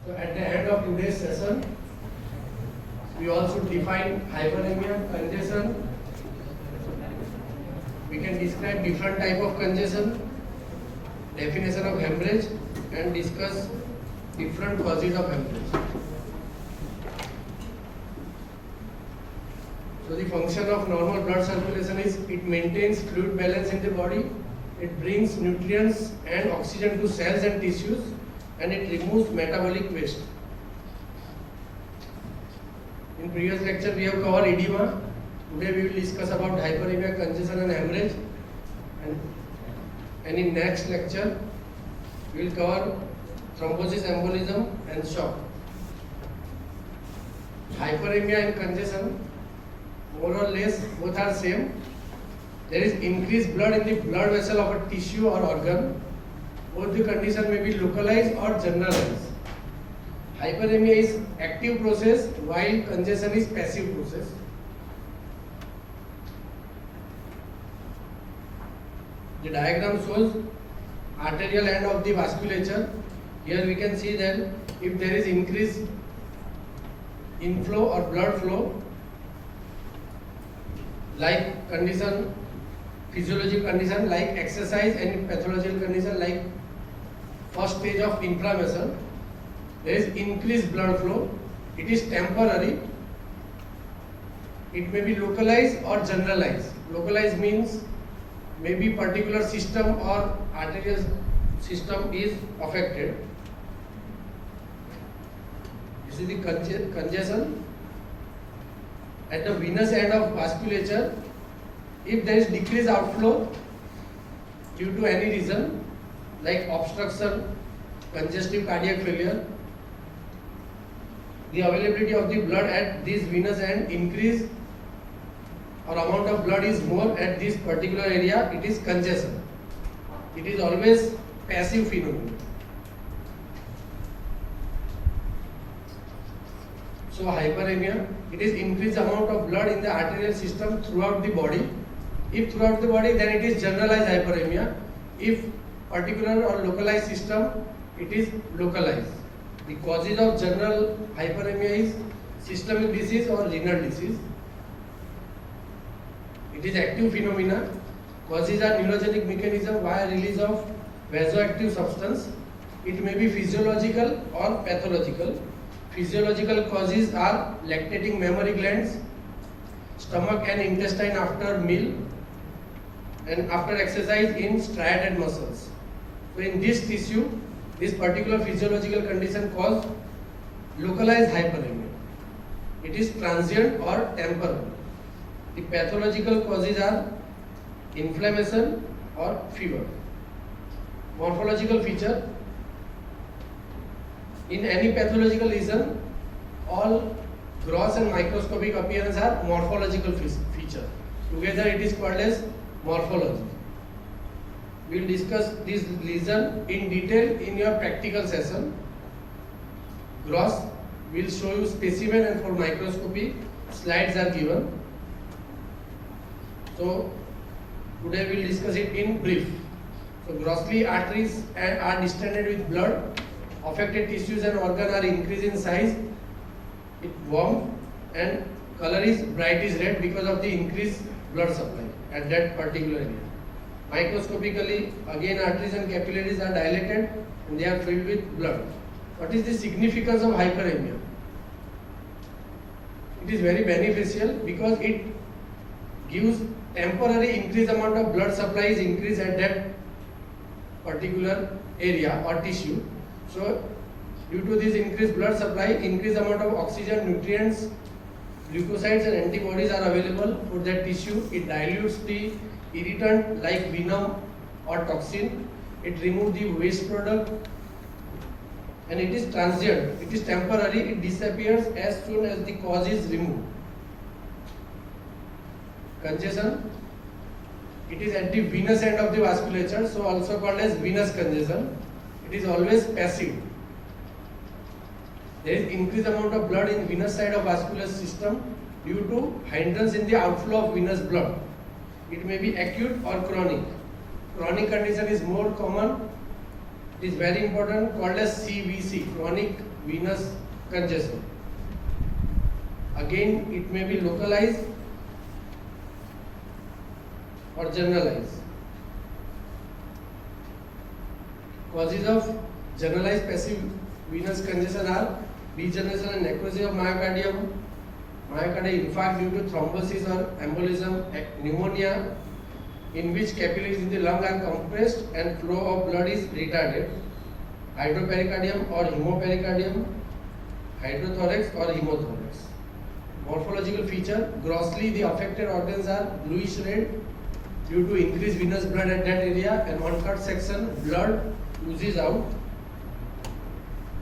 So at the end of today's session, we also define hyperemia, congestion. We can describe different type of congestion, definition of hemorrhage, and discuss different causes of hemorrhage. So the function of normal blood circulation is it maintains fluid balance in the body, it brings nutrients and oxygen to cells and tissues, and it removes metabolic waste. In previous lecture we have covered edema. Today we will discuss about hyperemia, congestion and hemorrhage. And in next lecture we will cover thrombosis, embolism and shock. Hyperemia and congestion, more or less both are same. There is increased blood in the blood vessel of a tissue or organ. Both the condition may be localized or generalized. Hyperemia is active process while congestion is passive process. The diagram shows arterial end of the vasculature. Here we can see that if there is increased inflow or blood flow, like condition, physiological condition like exercise, and pathological condition like first stage of inflammation, there is increased blood flow. It is temporary. It may be localized or generalized. Localized means maybe particular system or arterial system is affected. This is the congestion. At the venous end of vasculature, if there is decreased outflow due to any reason like obstruction, congestive cardiac failure, the availability of the blood at this venous end increase or amount of blood is more at this particular area, it is congestion. It is always passive phenomenon. So hyperemia, it is increased amount of blood in the arterial system throughout the body. If throughout the body, then it is generalized hyperemia. If particular or localized system, it is localized. The causes of general hyperemia is systemic disease or renal disease. It is active phenomena. Causes are neurogenic mechanism via release of vasoactive substance. It may be physiological or pathological. Physiological causes are lactating mammary glands, stomach and intestine after meal, and after exercise in striated muscles. So in this tissue, this particular physiological condition causes localized hyperemia. It is transient or temporal. The pathological causes are inflammation or fever. Morphological feature. In any pathological lesion, all gross and microscopic appearance are morphological feature. Together it is called as morphology. We will discuss this lesion in detail in your practical session. Gross will show you specimen, and for microscopy slides are given. So today we will discuss it in brief. So grossly, arteries are distended with blood. Affected tissues and organs are increased in size. It warm and color is brightish red because of the increased blood supply at that particular area. Microscopically, again arteries and capillaries are dilated and they are filled with blood. What is the significance of hyperemia? It is very beneficial because it gives temporary increased amount of blood supply is increased at that particular area or tissue. So due to this increased blood supply, increased amount of oxygen, nutrients, leukocytes and antibodies are available for that tissue. It dilutes the irritant like venom or toxin. It removes the waste product, and it is transient. It is temporary. It disappears as soon as the cause is removed. Congestion. It is at the venous end of the vasculature, so also called as venous congestion. It is always passive. There is increased amount of blood in venous side of vascular system due to hindrance in the outflow of venous blood. It may be acute or chronic. Chronic condition is more common It is very important, called as CVC, chronic venous congestion. Again, it may be localized or generalized. Causes of generalized passive venous congestion are degeneration and necrosis of myocardium, myocardial infarct due to thrombosis or embolism, pneumonia, in which capillaries in the lung are compressed and flow of blood is retarded, hydropericardium or hemopericardium, hydrothorax or hemothorax. Morphological feature: grossly the affected organs are bluish red due to increased venous blood at that area, and on cut section blood oozes out.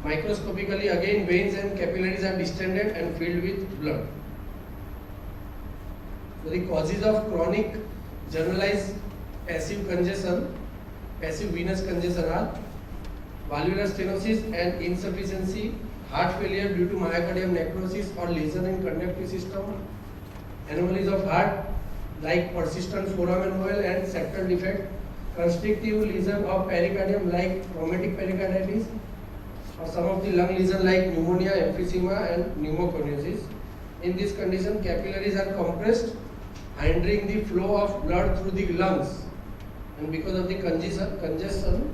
Microscopically, again, veins and capillaries are distended and filled with blood. So the causes of chronic generalized passive congestion, passive venous congestion are valvular stenosis and insufficiency, heart failure due to myocardium necrosis or lesion in conductive system, anomalies of heart like persistent foramen ovale and septal defect, constrictive lesion of pericardium like rheumatic pericarditis, or some of the lung lesion like pneumonia, emphysema and pneumoconiosis. In this condition, capillaries are compressed, hindering the flow of blood through the lungs, and because of the congestion,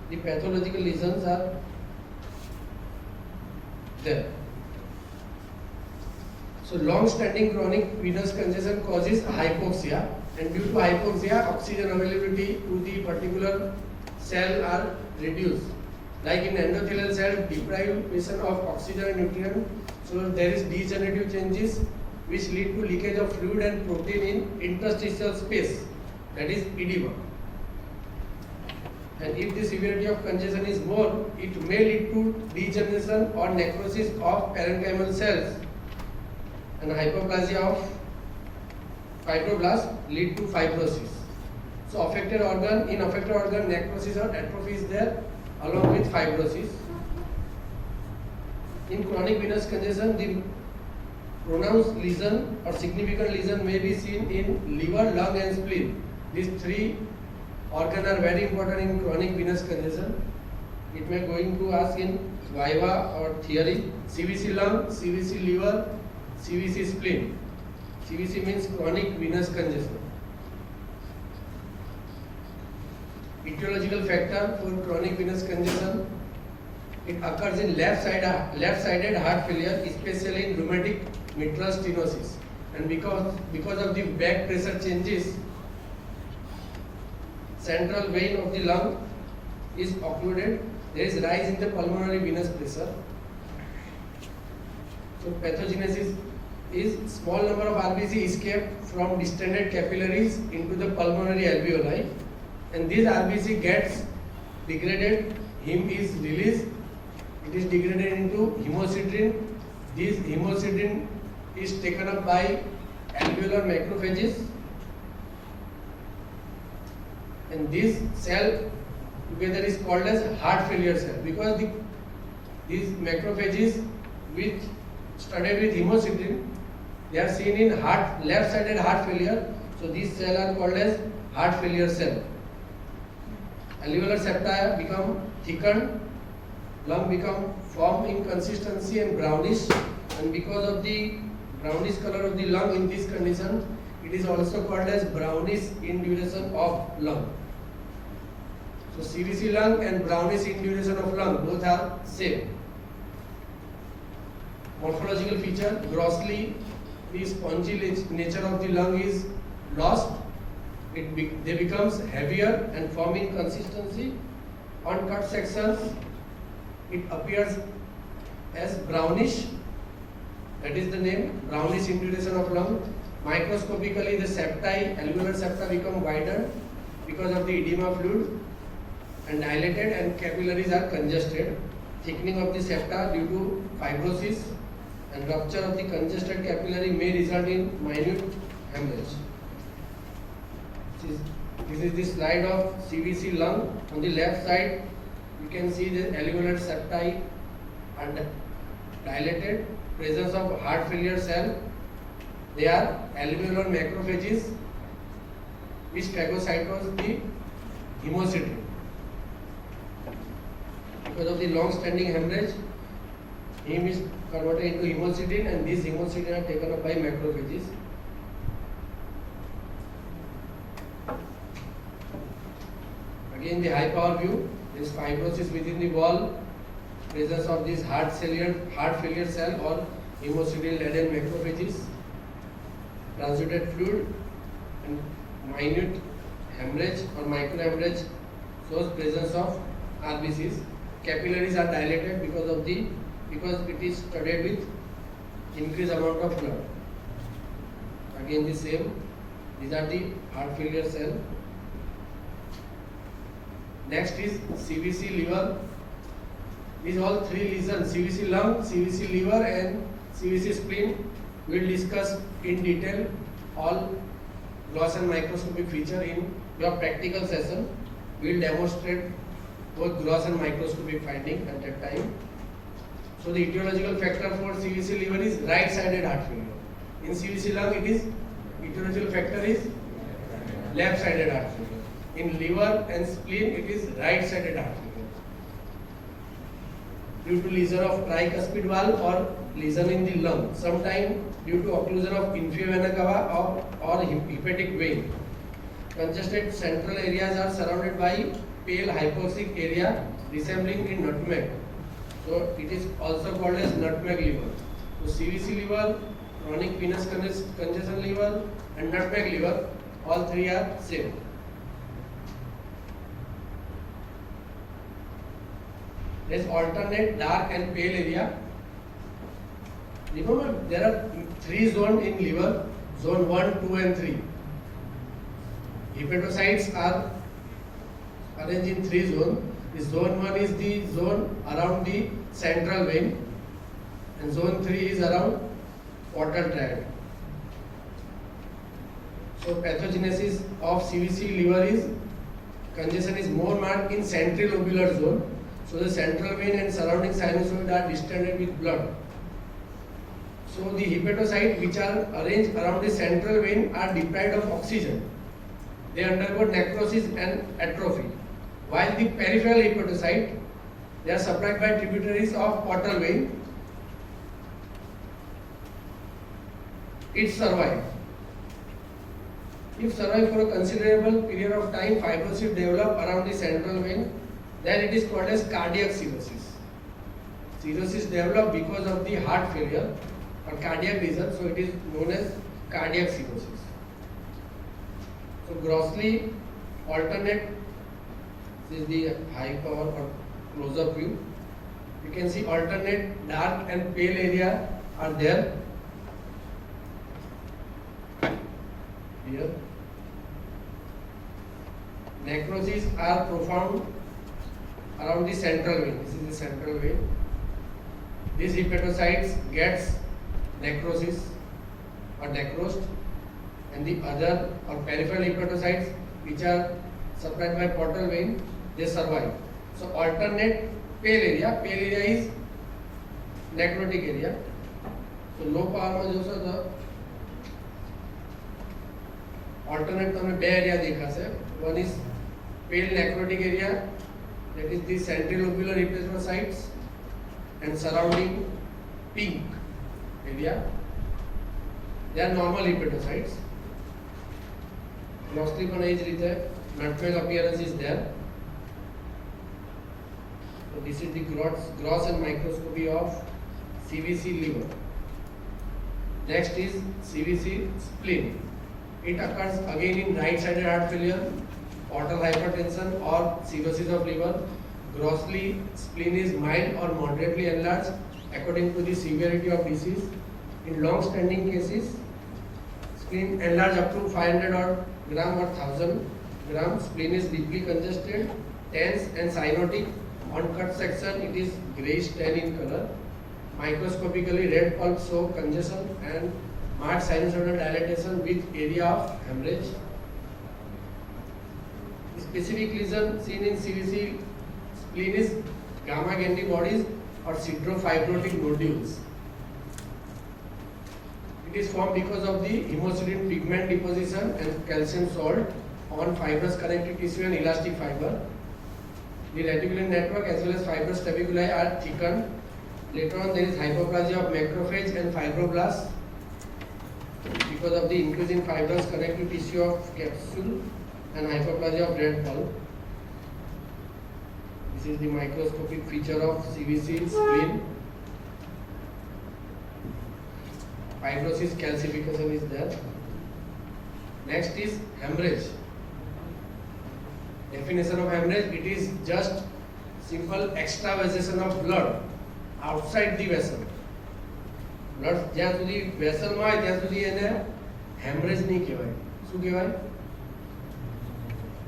the pathological lesions are there. So long-standing chronic venous congestion causes hypoxia, and due to hypoxia, oxygen availability to the particular cell are reduced. Like in endothelial cell, deprivation of oxygen and nutrient, so there is degenerative changes which lead to leakage of fluid and protein in interstitial space, that is edema. And if the severity of congestion is more, it may lead to degeneration or necrosis of parenchymal cells, and hyperplasia of fibroblasts lead to fibrosis. So affected organ, in affected organ, necrosis or atrophy is there along with fibrosis. In chronic venous congestion, the pronounced lesion or significant lesion may be seen in liver, lung and spleen. These three organs are very important in chronic venous congestion. It may going to ask in viva or theory. CVC lung, CVC liver, CVC spleen. CVC means chronic venous congestion. Etiological factor for chronic venous congestion: it occurs in left-sided heart failure, especially in rheumatic mitral stenosis, and because of the back pressure changes, central vein of the lung is occluded. There is rise in the pulmonary venous pressure. So pathogenesis is small number of RBC escape from distended capillaries into the pulmonary alveoli, and this RBC gets degraded, heme is released, it is degraded into hemosiderin. This hemosiderin is taken up by alveolar macrophages, and this cell together is called as heart failure cell, because these macrophages which studied with hemosiderin, they are seen in left-sided heart failure, so these cells are called as heart failure cell. Alveolar septa become thickened, lung become firm in consistency and brownish, and because of the brownish color of the lung in this condition, it is also called as brownish induration of lung. So CVC lung and brownish induration of lung both are same. Morphological feature: grossly the spongy nature of the lung is lost. They becomes heavier and firm in consistency. On cut sections, it appears as brownish. That is the name, brownish induration of lung. Microscopically, the septi, alveolar septa become wider because of the edema fluid and dilated, and capillaries are congested. Thickening of the septa due to fibrosis, and rupture of the congested capillary may result in minute hemorrhage. This is the slide of CVC lung. On the left side, you can see the alveolar septi are dilated, presence of heart failure cell. They are alveolar macrophages which phagocytose the hemosiderin. because of the long-standing hemorrhage, heme is converted into hemocytin, and these hemocytin are taken up by macrophages. Again, the high power view is fibrosis within the wall, presence of these heart failure cell or hemocytin-laden macrophages, transudate fluid, and minute hemorrhage or microhemorrhage shows presence of RBCs. Capillaries are dilated because it is studded with increased amount of blood. Again, the same. These are the heart failure cell. Next is CVC liver. These all three lesions, CVC lung, CVC liver and CVC spleen, we will discuss in detail all gross and microscopic feature in your practical session. We will demonstrate both gross and microscopic finding at that time. So the etiological factor for CVC liver is right-sided heart failure. In CVC lung, it is etiological factor is left-sided heart failure. In liver and spleen, it is right-sided heart failure. Due to lesion of tricuspid valve or lesion in the lung, sometimes due to occlusion of inferior vena cava or hepatic vein. Congested central areas are surrounded by pale hypoxic area resembling in nutmeg. So it is also called as nutmeg liver. So CVC liver, chronic venous congestion liver and nutmeg liver, all three are same. There is alternate dark and pale area. Remember, there are three zones in liver, zone 1, 2 and 3. Hepatocytes are arranged in three zones. The zone 1 is the zone around the central vein and zone 3 is around portal tract. So pathogenesis of CVC liver is, congestion is more marked in central lobular zone. So the central vein and surrounding sinusoid are distended with blood. So the hepatocytes which are arranged around the central vein are deprived of oxygen. They undergo necrosis and atrophy. While the peripheral hepatocyte, they are supplied by tributaries of portal vein. It survives. If survive for a considerable period of time, fibrosis develop around the central vein, then it is called as cardiac cirrhosis. Cirrhosis develop because of the heart failure or cardiac reason, so it is known as cardiac cirrhosis. So grossly alternate, this is the high power or close-up view. You can see alternate dark and pale area are there. Here. Necrosis are profound around the central vein. This is the central vein. These hepatocytes gets necrosis or necrosed, and the other or peripheral hepatocytes which are supplied by portal vein, they survive. So alternate pale area is necrotic area. So low power में जो सा था alternate तो हमें बे area देखा से. One is pale necrotic area, that is the central lobular hepatocytes and surrounding pink area. They are normal hepatocytes. Mostly પણ એ જ રીતે nutmeg appearance is there. So this is the gross and microscopy of CVC liver. Next is CVC spleen. It occurs again in right-sided heart failure, portal hypertension or cirrhosis of liver. Grossly, spleen is mild or moderately enlarged according to the severity of disease. In long-standing cases, spleen enlarged up to 500 or gram or 1000 gram. Spleen is deeply congested, tense and cyanotic. On cut section, it is greyish tan in color. Microscopically, red pulp show congestion and marked sinusoidal dilatation with area of hemorrhage. Specific lesion seen in CVC spleen is gamma-Gandy bodies or siderofibrotic nodules. It is formed because of the hemocytin pigment deposition and calcium salt on fibrous connective tissue and elastic fiber. The reticular network as well as fibrous tabiculi are thickened. Later on, there is hyperplasia of macrophage and fibroblasts because of the increase in fibrous connective tissue of capsule and hyperplasia of red pulp. This is the microscopic feature of CVC spleen. Fibrosis calcification is there. Next is hemorrhage. Definition of hemorrhage: it is just simple extravasation of blood outside the vessel. Blood જ્યાં સુધી vessel માં હોય ત્યાં સુધી એને hemorrhage નહીં કહેવાય. શું કહેવાય?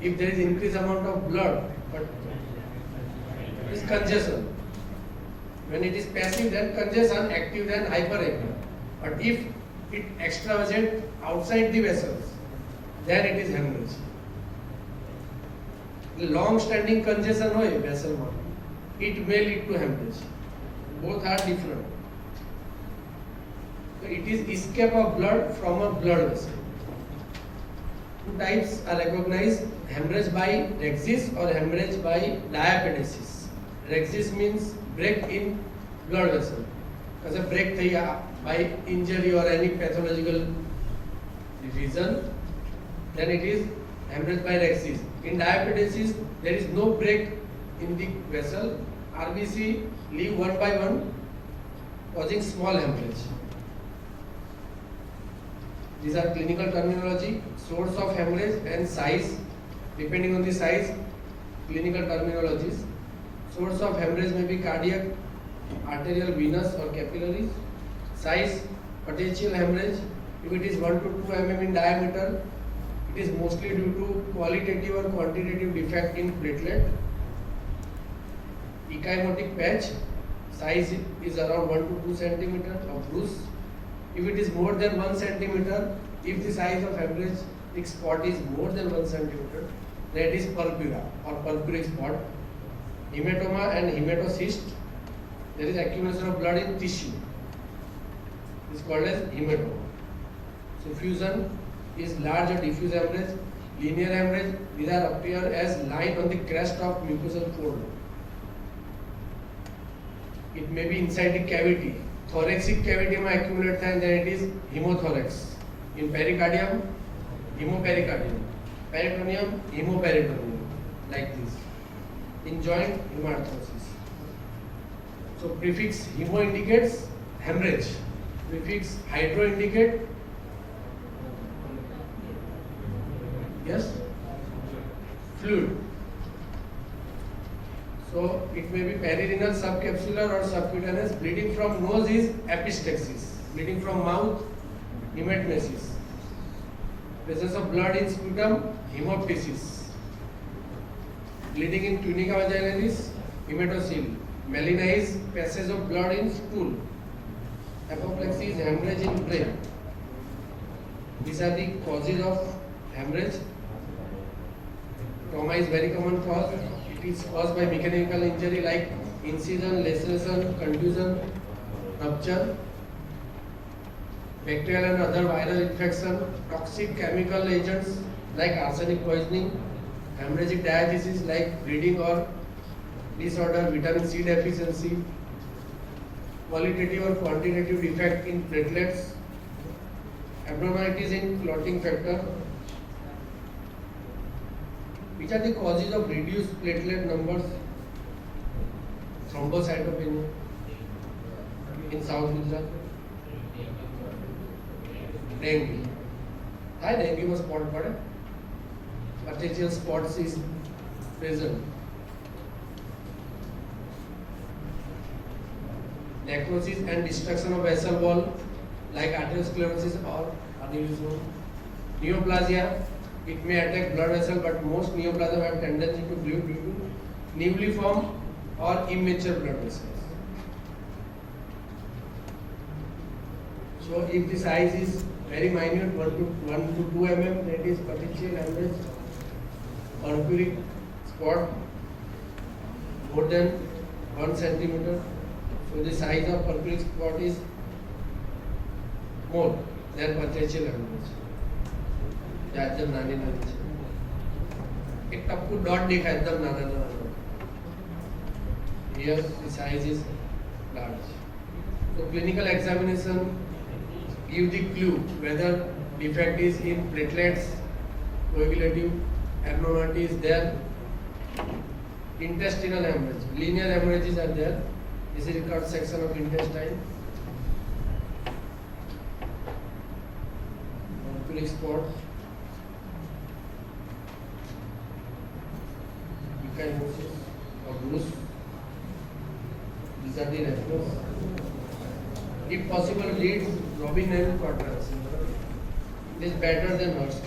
If there is increased amount of blood, but it is congestion. When it is passive, then congestion; active, then hyperactive. But if it extravasate outside the vessels, then it is hemorrhage. Long-standing congestion hoy vessel માં, it may lead to hemorrhage. Both are different. So it is escape of blood from a blood vessel. Two types are recognized: hemorrhage by rhexis or hemorrhage by diapedesis. Rhexis means break in blood vessel. Because a break by injury or any pathological reason, then it is hemorrhage by rhexis. In diapedesis, there is no break in the vessel. RBC leave one by one, causing small hemorrhage. These are clinical terminology: source of hemorrhage and size. Depending on the size, clinical terminologies. Source of hemorrhage may be cardiac, arterial, venous, or capillaries. Size: petechial hemorrhage. If it is 1 to 2 mm in diameter, it is mostly due to qualitative or quantitative defect in platelet. Ecchymotic patch. Size is around 1 to 2 centimeter of bruise. If it is more than 1 centimeter, if the size of hemorrhagic spot is more than 1 centimeter, that is purpura or purpuric spot. Hematoma and hematocyst. There is accumulation of blood in tissue. It is called as hematoma. Suffusion is large or diffuse hemorrhage. Linear hemorrhage, these are appear as line on the crest of mucosal fold. It may be inside the cavity. Thoracic cavity may accumulate and then it is hemothorax. In pericardium, hemopericardium. Peritoneum, hemoperitoneum. Like this. In joint, hemarthrosis. So prefix hemo indicates hemorrhage. Prefix hydro indicate yes, fluid. So it may be perirenal, subcapsular or subcutaneous. Bleeding from nose is epistaxis. Bleeding from mouth, hematmesis. Presence of blood in sputum, hemoptysis. Bleeding in tunica vaginalis, hematocele. Melena is passage of blood in stool. Apoplexy is hemorrhage in brain. These are the causes of hemorrhage. Trauma is very common cause. It is caused by mechanical injury like incision, laceration, contusion, rupture, bacterial and other viral infection, toxic chemical agents like arsenic poisoning, hemorrhagic diathesis like bleeding or disorder, vitamin C deficiency, qualitative or quantitative defect in platelets, abnormalities in clotting factor. Which are the causes of reduced platelet numbers? Thrombocytopenia in South Gujarat. Dengue. Hi, dengue में spot पड़े. Petechial spots is present. Necrosis and destruction of vessel wall like arteriosclerosis or aneurysm. Neoplasia. It may attack blood vessel, but most neoplasm have tendency to bleed due to newly formed or immature blood vessels. So, if the size is very minute, 1 to 2 mm, that is petechial hemorrhage, purpuric spot more than 1 centimeter. So, the size of purpuric spot is more than petechial hemorrhage. एकदम नानी नानी एक Tappu dot दिखा एकदम नाना नाना Here the size is large. So clinical examination give the clue whether defect is in platelets, coagulative abnormality is there, intestinal hemorrhage, linear hemorrhages are there. This is cut section of intestine. Oculic spot. Echinosis or bruise. These are the reference. If possible, read Robin and Quadrans. It is better than Hertz.